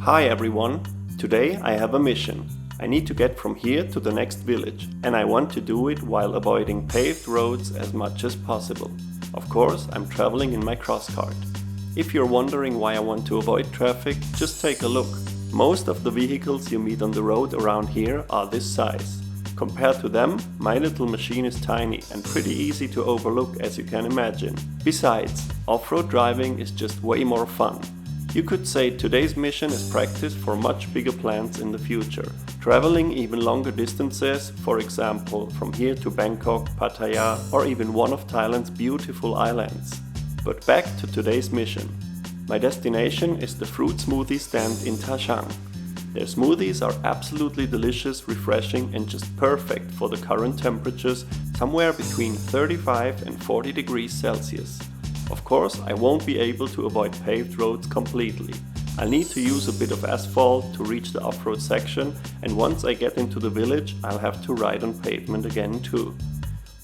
Hi everyone! Today I have a mission. I need to get from here to the next village, and I want to do it while avoiding paved roads as much as possible. Of course, I'm traveling in my CrossKart. If you're wondering why I want to avoid traffic, just take a look. Most of the vehicles you meet on the road around here are this size. Compared to them, my little machine is tiny and pretty easy to overlook, as you can imagine. Besides, off-road driving is just way more fun. You could say today's mission is practice for much bigger plans in the future. Traveling even longer distances, for example from here to Bangkok, Pattaya or even one of Thailand's beautiful islands. But back to today's mission. My destination is the fruit smoothie stand in Tha Sang. Their smoothies are absolutely delicious, refreshing and just perfect for the current temperatures, somewhere between 35 and 40 degrees Celsius. Of course, I won't be able to avoid paved roads completely. I'll need to use a bit of asphalt to reach the off-road section, and once I get into the village, I'll have to ride on pavement again too.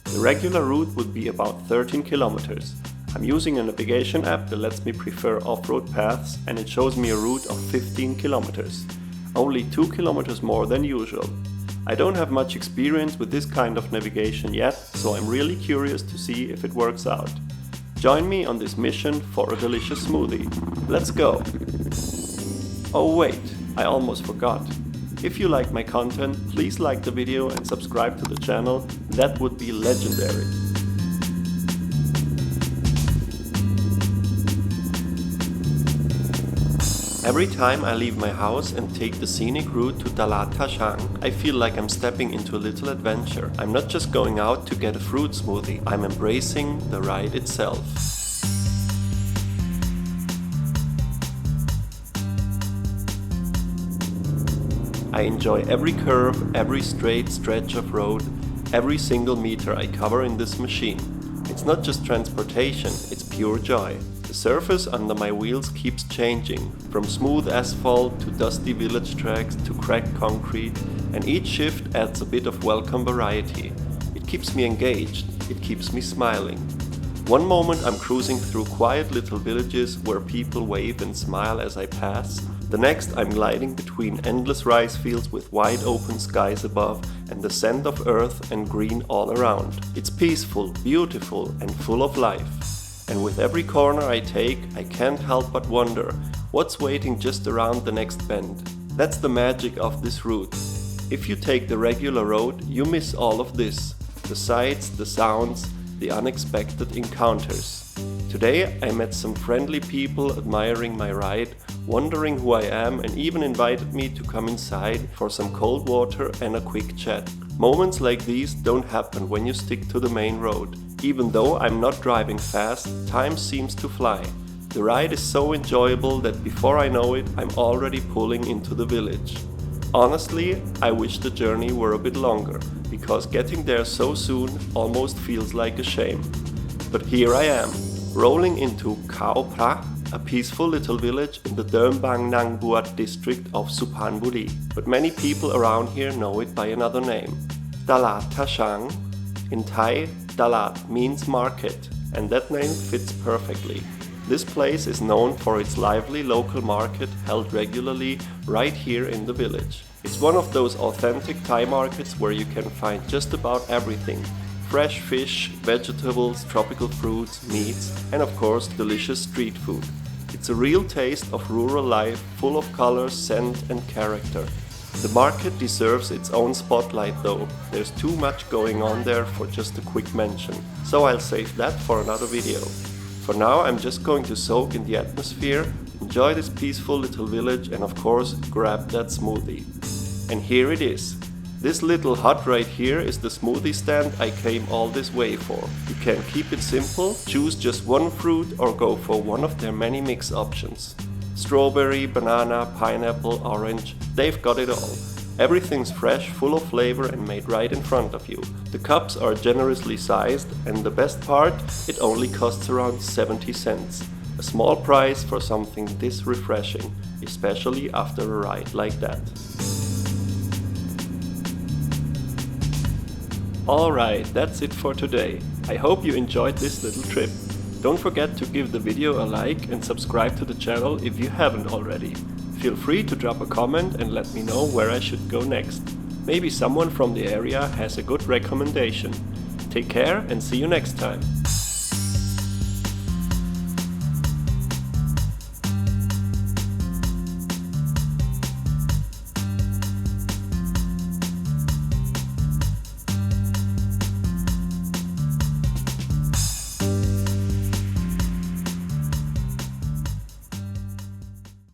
The regular route would be about 13 kilometers. I'm using a navigation app that lets me prefer off-road paths, and it shows me a route of 15 kilometers. Only 2 kilometers more than usual. I don't have much experience with this kind of navigation yet, so I'm really curious to see if it works out. Join me on this mission for a delicious smoothie. Let's go! Oh wait, I almost forgot. If you like my content, please like the video and subscribe to the channel. That would be legendary. Every time I leave my house and take the scenic route to Tha Sang, I feel like I'm stepping into a little adventure. I'm not just going out to get a fruit smoothie, I'm embracing the ride itself. I enjoy every curve, every straight stretch of road, every single meter I cover in this machine. It's not just transportation, it's pure joy. The surface under my wheels keeps changing, from smooth asphalt to dusty village tracks to cracked concrete, and each shift adds a bit of welcome variety. It keeps me engaged, it keeps me smiling. One moment I'm cruising through quiet little villages where people wave and smile as I pass. The next I'm gliding between endless rice fields with wide open skies above and the scent of earth and green all around. It's peaceful, beautiful and full of life. And with every corner I take, I can't help but wonder what's waiting just around the next bend. That's the magic of this route. If you take the regular road, you miss all of this. The sights, the sounds, the unexpected encounters. Today I met some friendly people admiring my ride, wondering who I am, and even invited me to come inside for some cold water and a quick chat. Moments like these don't happen when you stick to the main road. Even though I'm not driving fast, time seems to fly. The ride is so enjoyable that before I know it, I'm already pulling into the village. Honestly, I wish the journey were a bit longer, because getting there so soon almost feels like a shame. But here I am, rolling into Khao Phra, a peaceful little village in the Derm Bang Nang Buat district of Suphanburi. But many people around here know it by another name, Talat Tha Sang. In Thai, Talat means market, and that name fits perfectly. This place is known for its lively local market held regularly right here in the village. It's one of those authentic Thai markets where you can find just about everything. Fresh fish, vegetables, tropical fruits, meats, and of course delicious street food. It's a real taste of rural life, full of color, scent and character. The market deserves its own spotlight though. There's too much going on there for just a quick mention, so I'll save that for another video. For now I'm just going to soak in the atmosphere, enjoy this peaceful little village and of course grab that smoothie. And here it is. This little hut right here is the smoothie stand I came all this way for. You can keep it simple, choose just one fruit or go for one of their many mix options. Strawberry, banana, pineapple, orange, they've got it all. Everything's fresh, full of flavor and made right in front of you. The cups are generously sized and the best part, it only costs around 70 cents. A small price for something this refreshing, especially after a ride like that. Alright, that's it for today. I hope you enjoyed this little trip. Don't forget to give the video a like and subscribe to the channel if you haven't already. Feel free to drop a comment and let me know where I should go next. Maybe someone from the area has a good recommendation. Take care and see you next time.